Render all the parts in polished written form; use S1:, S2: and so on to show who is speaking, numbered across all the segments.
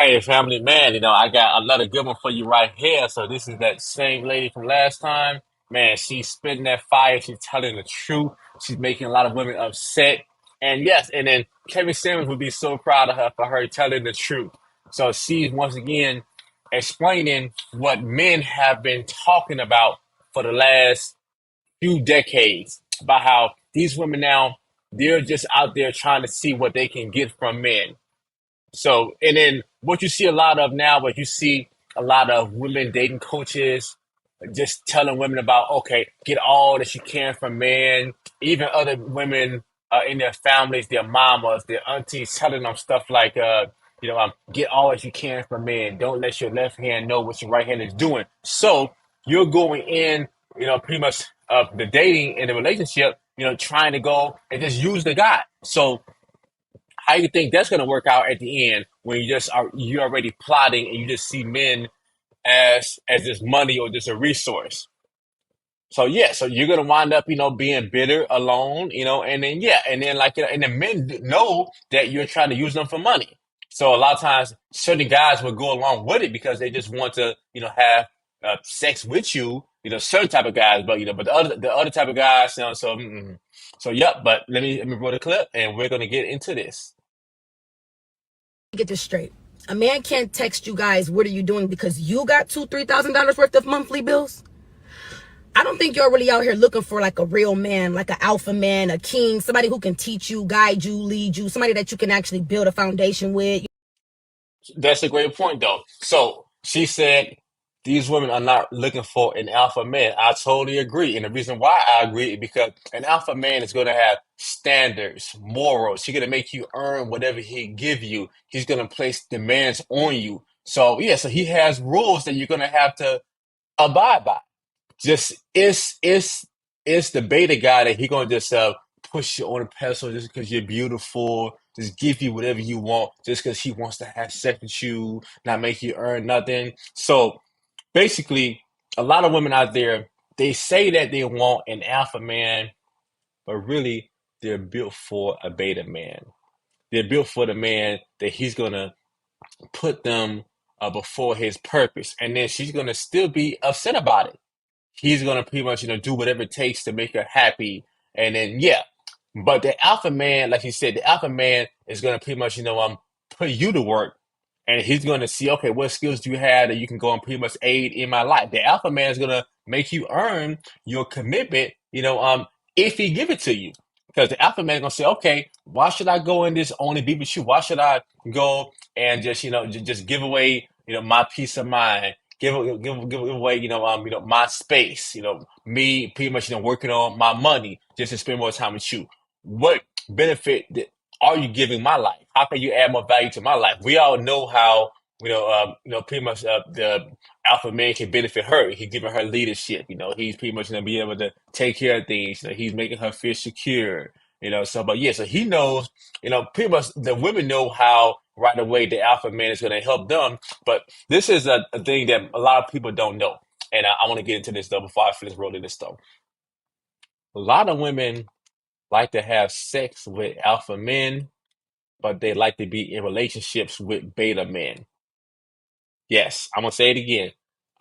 S1: Hey, family man, I got another good one for you right here. So this is that same lady from last time. Man, she's spitting that fire. She's telling the truth. She's making a lot of women upset. And yes, and then Kevin Simmons would be so proud of her for her telling the truth. So she's once again explaining what men have been talking about for the last few decades about how these women now, they're just out there trying to see what they can get from men. So, and then what you see a lot of now, what you see a lot of women dating coaches just telling women about, okay, get all that you can from men, even other women in their families, their mamas, their aunties, telling them stuff like, get all that you can from men. Don't let your left hand know what your right hand is doing. So you're going in, pretty much the dating and the relationship, trying to go and just use the guy. So how you think that's going to work out at the end when you already plotting and you just see men as this money or just a resource? So yeah, so you're gonna wind up, being bitter, alone, and then yeah, and then and the men know that you're trying to use them for money. So a lot of times, certain guys will go along with it because they just want to, have sex with you. Certain type of guys, but but the other type of guys, so yep. But let me roll the clip, and we're gonna get into this.
S2: Get this straight. A man can't text you guys, what are you doing? Because you got $2,000, $3,000 worth of monthly bills. I don't think you're really out here looking for like a real man, like an alpha man, a king, somebody who can teach you, guide you, lead you, somebody that you can actually build a foundation with.
S1: That's a great point, though. So she said these women are not looking for an alpha man. I totally agree. And the reason why I agree is because an alpha man is going to have standards, morals. He's going to make you earn whatever he give you. He's going to place demands on you. So yeah, so he has rules that you're going to have to abide by. Just it's the beta guy that he gonna just push you on a pedestal just because you're beautiful, just give you whatever you want, just because he wants to have sex with you, not make you earn nothing. So basically, a lot of women out there, they say that they want an alpha man, but really they're built for a beta man. They're built for the man that he's gonna put them before his purpose, and then she's gonna still be upset about it. He's gonna pretty much, do whatever it takes to make her happy. And then yeah. But the alpha man, like you said, the alpha man is gonna pretty much, put you to work, and he's gonna see, okay, what skills do you have that you can go and pretty much aid in my life. The alpha man is gonna make you earn your commitment, if he give it to you. Because the alpha man is gonna say, okay, why should I go and just only be with you? Why should I go and just, just give away, my peace of mind, give away, my space, me pretty much, working on my money just to spend more time with you. What benefit are you giving my life? How can you add more value to my life? We all know how, pretty much the alpha man can benefit her. He's giving her leadership. He's pretty much gonna be able to take care of things. He's making her feel secure. So but yeah, so he knows. Pretty much the women know how right away the alpha man is gonna help them. But this is a thing that a lot of people don't know, and I want to get into this though before I finish rolling this though. A lot of women like to have sex with alpha men, but they like to be in relationships with beta men. Yes, I'm gonna say it again.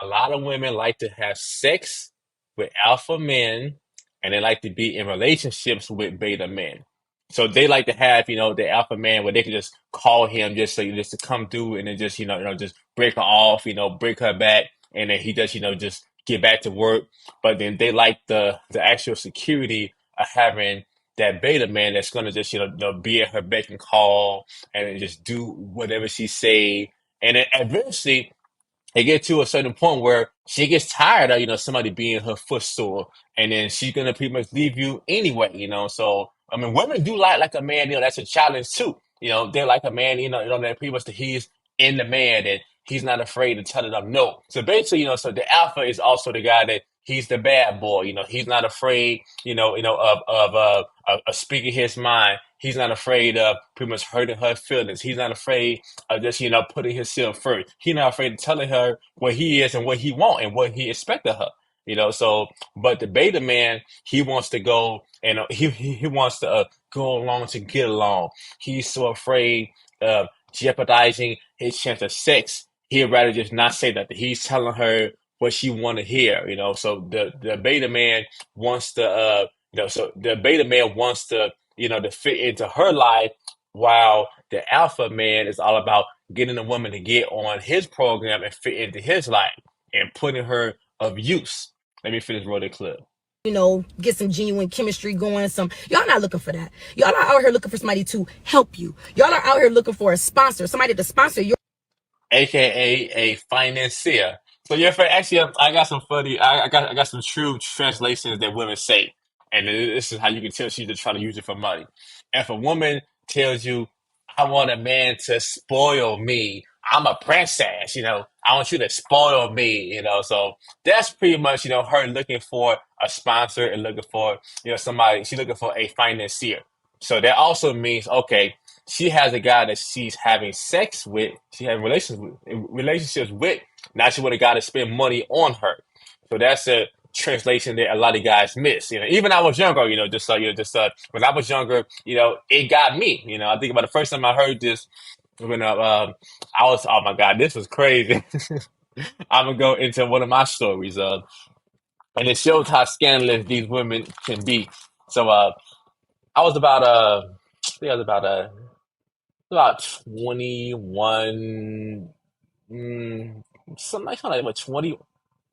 S1: A lot of women like to have sex with alpha men, and they like to be in relationships with beta men. So they like to have, the alpha man where they can just call him just to come through and then just, just break her off, break her back, and then he just, just get back to work. But then they like the actual security of having that beta man that's gonna just, be at her beck and call and then just do whatever she say, and then eventually it get to a certain point where she gets tired of, somebody being her footstool, and then she's gonna pretty much leave you anyway. So I mean, women do like a man, that's a challenge too. They like a man, that pretty much that he's in the man and he's not afraid to tell them no. So basically, so the alpha is also the guy that he's the bad boy. He's not afraid, of speaking his mind. He's not afraid of pretty much hurting her feelings. He's not afraid of just, putting himself first. He's not afraid of telling her what he is and what he want and what he expect of her. So but the beta man, he wants to go and he wants to go along to get along. He's so afraid of jeopardizing his chance of sex, he'd rather just not say that. He's telling her what she want to hear, you know. So the beta man wants to, so the beta man wants to, to fit into her life, while the alpha man is all about getting a woman to get on his program and fit into his life and putting her of use. Let me finish rolling the clip.
S2: Get some genuine chemistry going. Y'all not looking for that. Y'all are out here looking for somebody to help you. Y'all are out here looking for a sponsor, somebody to sponsor your,
S1: aka a financier. So yeah, actually, I got some funny. I got some true translations that women say, and this is how you can tell she's just trying to use it for money. If a woman tells you, "I want a man to spoil me," I'm a princess. I want you to spoil me. So that's pretty much her looking for a sponsor and looking for somebody. She's looking for a financier. So that also means, okay, she has a guy that she's having sex with, she has relationships with. Now she want a guy to spend money on her. So that's a translation that a lot of guys miss. Even I was younger, when I was younger, it got me. I think about the first time I heard this when I was, oh my God, this was crazy. I'm gonna go into one of my stories, and it shows how scandalous these women can be. So I was about I think I was about 21, something like what, 20,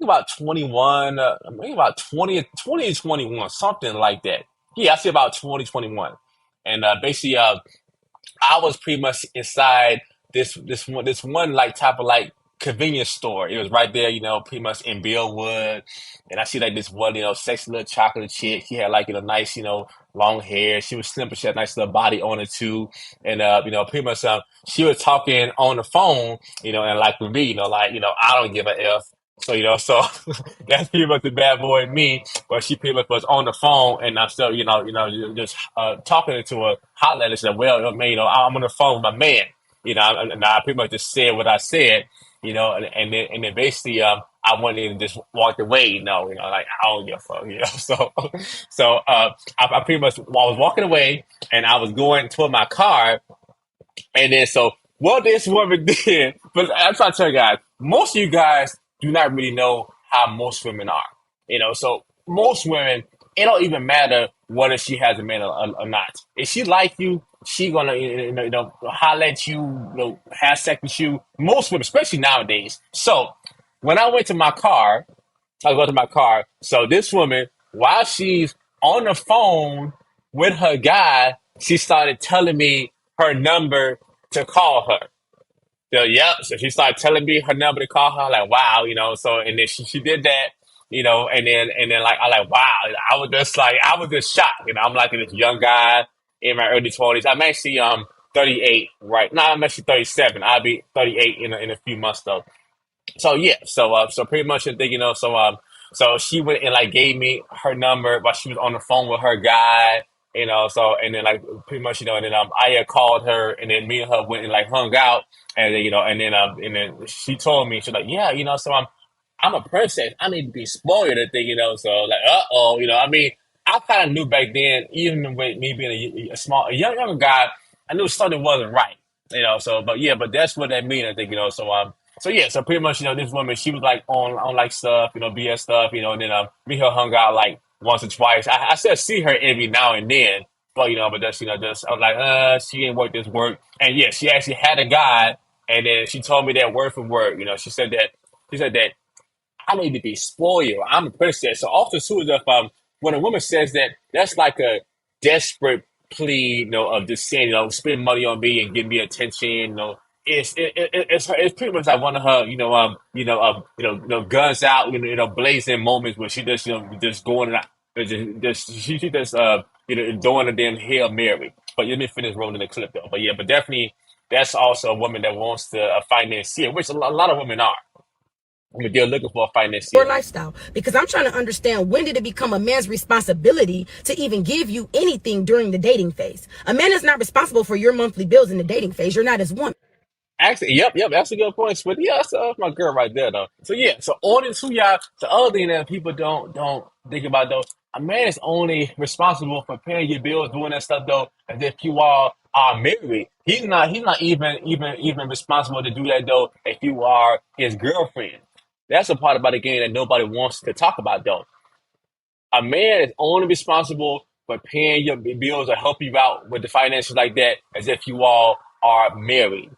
S1: about 21, maybe about 20 and 21, something like that. Yeah, I see about 2021. And basically, I was pretty much inside this one like type of like convenience store. It was right there, pretty much in Billwood. And I see like this one, sexy little chocolate chick. She had like nice, long hair. She was slim, but she had a nice little body on it too. And pretty much she was talking on the phone, and like with me, I don't give a F. So so that's pretty much the bad boy in me. But she pretty much was on the phone, and I'm still, just talking to a hotline and said, "Well, man, I'm on the phone with my man." And I pretty much just said what I said, and then basically, I went in and just walked away, like I don't give a fuck, So, I pretty much, I was walking away, and I was going toward my car, and then so what this woman did, but I'm trying to tell you guys, most of you guys do not really know how most women are. So most women, it don't even matter whether she has a man or not. If she like you, she gonna holler at you, have sex with you. Most women, especially nowadays. So when I went to my car, I go to my car. So this woman, while she's on the phone with her guy, she started telling me her number to call her. So, yep. So she started telling me her number to call her. Like, wow, So and then she did that, and then like I like wow. I was just shocked. I'm like this young guy in my early 20s. I'm actually 38 right now. I'm actually 37. I'll be 38 in a few months though. So yeah, so pretty much the thing, so she went and like gave me her number while she was on the phone with her guy, so and then like pretty much, and then I had called her, and then me and her went and like hung out, and then and then she told me, she's like, yeah, so I'm a princess. I need to be spoiled and thing, so like, uh-oh, I mean, I kind of knew back then, even with me being a younger guy, I knew something wasn't right, so, but yeah, but that's what that means, I think, so yeah, so pretty much, this woman, she was like on like stuff, BS stuff, and then me and her hung out like once or twice. I still see her every now and then, but but that's just I was like, she ain't work this work, and yeah, she actually had a guy, and then she told me that word for word, she said that I need to be spoiled. I'm a princess. So often too is if when a woman says that, that's like a desperate plea, of just saying, spend money on me and give me attention, it's pretty much like one of her, guns out, blazing moments where she just, just going out, she just, doing a damn Hail Mary. But let me finish rolling the clip though. But yeah, but definitely that's also a woman that wants to financier, which a lot of women are. I mean, they're looking for a financier.
S2: lifestyle, because I'm trying to understand, when did it become a man's responsibility to even give you anything during the dating phase? A man is not responsible for your monthly bills in the dating phase. You're not his woman.
S1: Actually, yep, that's a good point, Smitty. Yeah, that's my girl right there, though. So yeah, so on into y'all. The other thing that people don't think about though, a man is only responsible for paying your bills, doing that stuff though, as if you all are married. He's not even responsible to do that though. If you are his girlfriend, that's a part about the game that nobody wants to talk about though. A man is only responsible for paying your bills or helping you out with the finances like that, as if you all are married.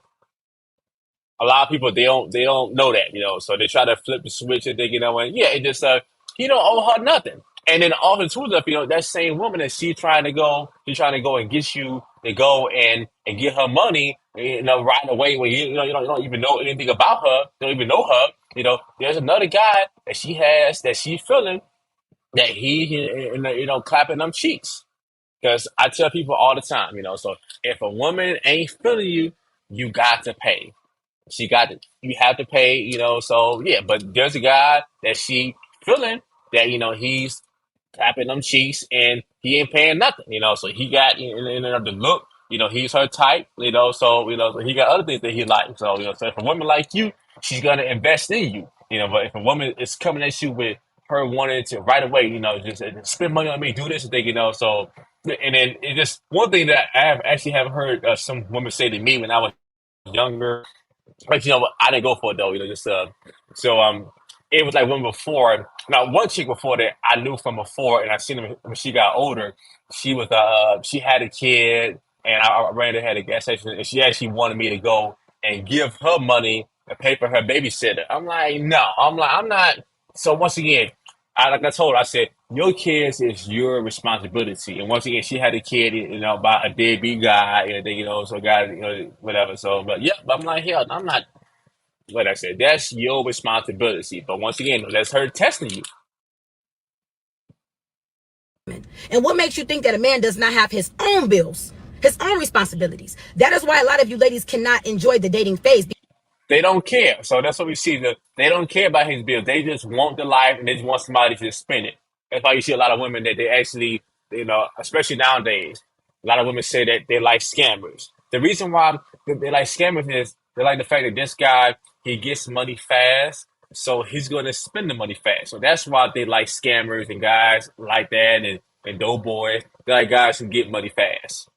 S1: A lot of people they don't know that, so they try to flip the switch and think, and yeah, it just he don't owe her nothing. And then often too, that same woman that she's trying to go and get you to go and get her money, right away when you don't even know anything about her, don't even know her. There's another guy that she has that she's feeling that clapping them cheeks. Because I tell people all the time, so if a woman ain't feeling you, you got to pay. You have to pay, so yeah, but there's a guy that she feeling that, he's tapping them cheeks and he ain't paying nothing, so he got the look, he's her type, so he got other things that he likes. So, so if a woman like you, she's gonna invest in you, but if a woman is coming at you with her wanting to right away, just spend money on me, do this and thing, so and then it just one thing that I have heard some women say to me when I was younger, but what? I didn't go for it though. Just so it was like one before. Now one chick before that I knew from before, and I seen her when she got older. She had a kid, and I ran her at a gas station, and she actually wanted me to go and give her money and pay for her babysitter. I'm like, no. I'm not. So once again, like I told her, I said your kids is your responsibility. And once again, she had a kid, by a deadbeat guy, and then, so guy, whatever. So, but yeah, but I'm like, hell, I'm not. Like I said, that's your responsibility. But once again, that's her testing you.
S2: And what makes you think that a man does not have his own bills, his own responsibilities? That is why a lot of you ladies cannot enjoy the dating phase.
S1: They don't care. So that's what we see. They don't care about his bills. They just want the life and they just want somebody to spend it. That's why you see a lot of women that they actually, especially nowadays, a lot of women say that they like scammers. The reason why they like scammers is they like the fact that this guy, he gets money fast, so he's going to spend the money fast. So that's why they like scammers and guys like that and dope boys. They like guys who get money fast.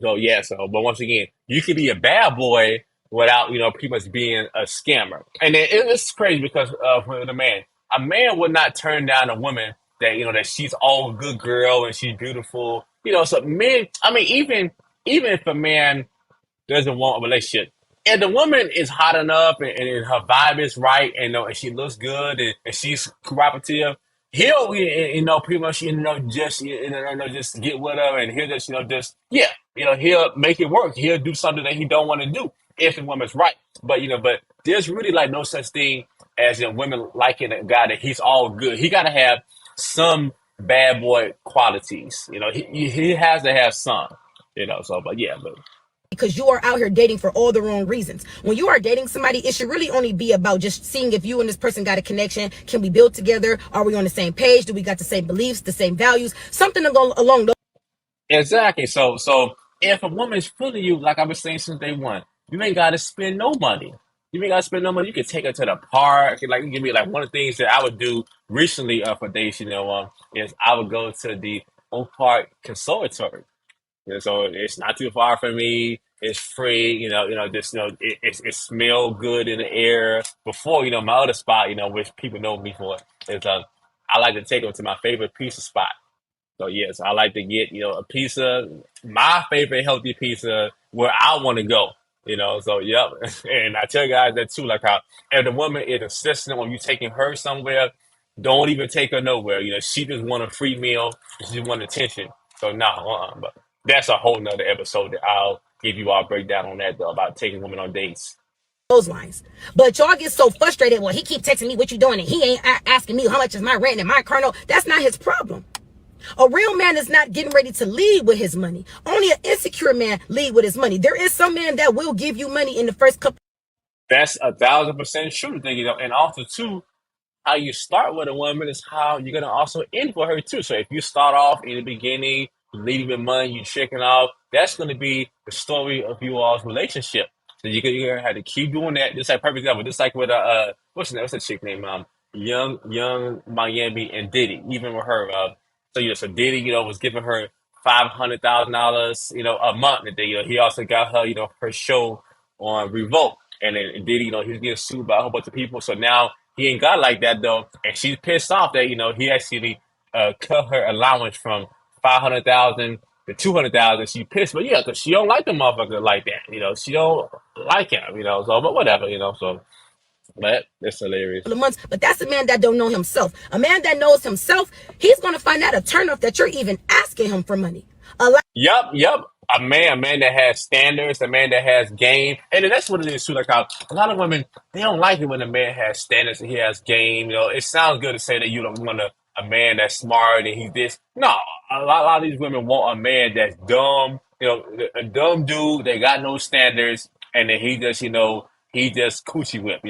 S1: So yeah, but once again, you can be a bad boy without pretty much being a scammer, and then it's crazy because for the man, a man would not turn down a woman that that she's all good girl and she's beautiful, So men, I mean, even if a man doesn't want a relationship. And the woman is hot enough and her vibe is right and she looks good and she's cooperative. He'll pretty much just just get with her and he'll just just yeah he'll make it work. He'll do something that he don't want to do if the woman's right. But there's really like no such thing as women liking a guy that he's all good. He got to have some bad boy qualities. He has to have some. So but yeah, but
S2: Because you are out here dating for all the wrong reasons. When you are dating somebody, it should really only be about just seeing if you and this person got a connection. Can we build together? Are we on the same page? Do we got the same beliefs, the same values? Something along those.
S1: exactly. So if a woman's fooling you, like I was saying since day one, you ain't gotta spend no money. You ain't gotta spend no money. You can take her to the park. Like you give me like one of the things that I would do recently for dates, is I would go to the Oak Park Conservatory. So it's not too far from me. It's free, just it smell good in the air. Before my other spot, which people know me for, is I like to take them to my favorite pizza spot. So yes, I like to get a pizza, my favorite healthy pizza where I want to go. So yep, and I tell guys that too, like how if the woman is insistent on you taking her somewhere, don't even take her nowhere. She just want a free meal, she just want attention. So no, but that's a whole nother episode that I'll give you all breakdown on that though about taking women on dates.
S2: Those lines. But y'all get so frustrated. Well, he keep texting me what you doing, and he ain't asking me how much is my rent and my car note. That's not his problem. A real man is not getting ready to lead with his money. Only an insecure man lead with his money. There is some man that will give you money in the first couple.
S1: That's 1,000% true. And also too, how you start with a woman is how you're gonna also end for her too. So if you start off in the beginning, leading with money, you checking off, that's gonna be the story of you all's relationship. So you're gonna have to keep doing that. Just like perfect example, just like with what's the name? What's the chick name? Young Miami and Diddy. Even with her, so Diddy, was giving her $500,000, a month. And then, he also got her, her show on Revolt. And then did he was getting sued by a whole bunch of people. So now he ain't got like that though. And she's pissed off that, he actually cut her allowance from 500,000 to 200,000. She pissed, but yeah, because she don't like the motherfucker like that. She don't like him. So but whatever. So but it's hilarious.
S2: Of months, but that's a man that don't know himself. A man that knows himself, he's gonna find that a turnoff that you're even asking him for money. A lot
S1: Yep. A man that has standards, a man that has game, and then that's what it is too. Like how a lot of women they don't like it when a man has standards and he has game. It sounds good to say that you don't want a man that's smart and he's this. No, a lot of these women want a man that's dumb. A dumb dude. They got no standards, and then he just coochie whip.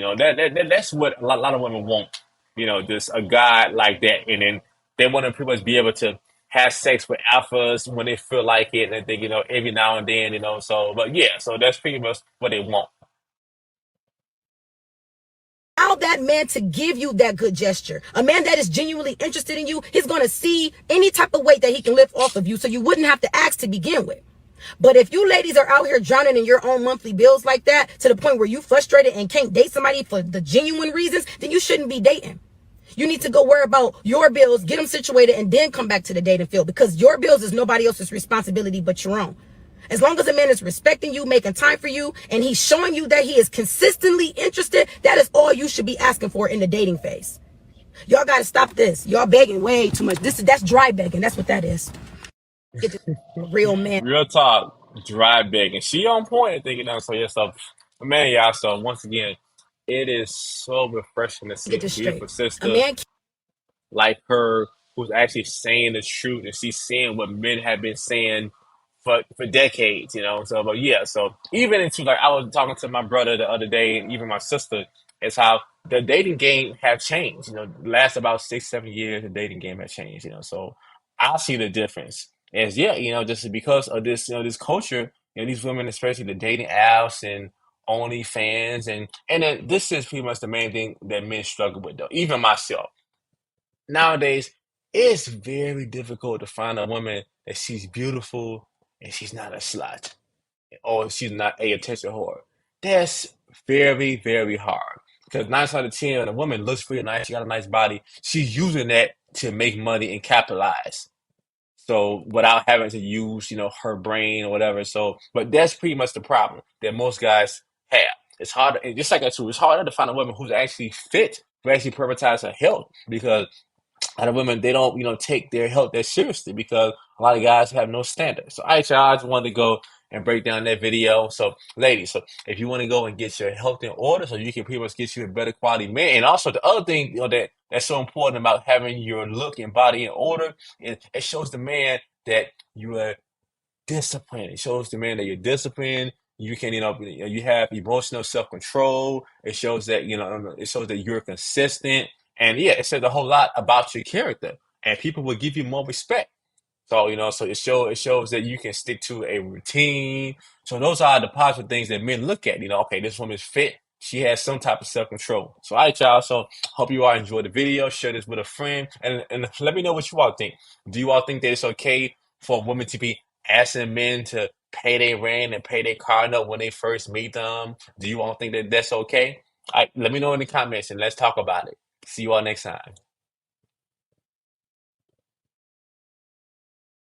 S1: That's what a lot of women want. Just a guy like that, and then they want to pretty much be able to have sex with alphas when they feel like it, and think every now and then. So, but yeah, so that's pretty much what they want.
S2: allow that man to give you that good gesture. A man that is genuinely interested in you, he's gonna see any type of weight that he can lift off of you, so you wouldn't have to ask to begin with. But if you ladies are out here drowning in your own monthly bills like that, to the point where you frustrated and can't date somebody for the genuine reasons, then you shouldn't be dating. You need to go worry about your bills, get them situated, and then come back to the dating field, because your bills is nobody else's responsibility but your own. As long as a man is respecting you, making time for you, and he's showing you that he is consistently interested, that is all you should be asking for in the dating phase. Y'all got to stop this. Y'all begging way too much. That's dry begging. That's what that is. Get a real man.
S1: Real talk, dry big, and she on point. And thinking so yeah, so man, y'all. So once again, it is so refreshing to see
S2: Get
S1: a
S2: this straight.
S1: beautiful
S2: A
S1: sister
S2: man
S1: like her who's actually saying the truth and she's saying what men have been saying for decades, So but yeah, so even into like I was talking to my brother the other day and even my sister, it's how the dating game have changed. The last about 6, 7 years the dating game has changed, So I see the difference. As yeah, just because of this, this culture, these women, especially the dating apps and OnlyFans and then this is pretty much the main thing that men struggle with though, even myself nowadays, it's very difficult to find a woman that she's beautiful and she's not a slut or she's not a attention whore. That's very, very hard. Because 9 out of 10, when a woman looks really nice, she got a nice body, she's using that to make money and capitalize. So without having to use, her brain or whatever. So, but that's pretty much the problem that most guys have. It's hard, and just like that too, it's harder to find a woman who's actually fit, who actually prioritize her health because a lot of women they don't take their health that seriously because a lot of guys have no standards. So y'all, I just wanted to go and break down that video. So ladies, so if you want to go and get your health in order so you can pretty much get you a better quality man. And also the other thing that's so important about having your look and body in order is it shows the man that you are disciplined. It shows the man that you're disciplined. You can, you have emotional self-control. It shows that, it shows that you're consistent. And yeah, it says a whole lot about your character. And people will give you more respect. So, so it shows that you can stick to a routine. So those are the positive things that men look at. Okay, this woman's fit. She has some type of self-control. So, all right, y'all. So, hope you all enjoyed the video. Share this with a friend, and let me know what you all think. Do you all think that it's okay for women to be asking men to pay their rent and pay their car note when they first meet them? Do you all think that that's okay? All right, let me know in the comments and let's talk about it. See you all next time.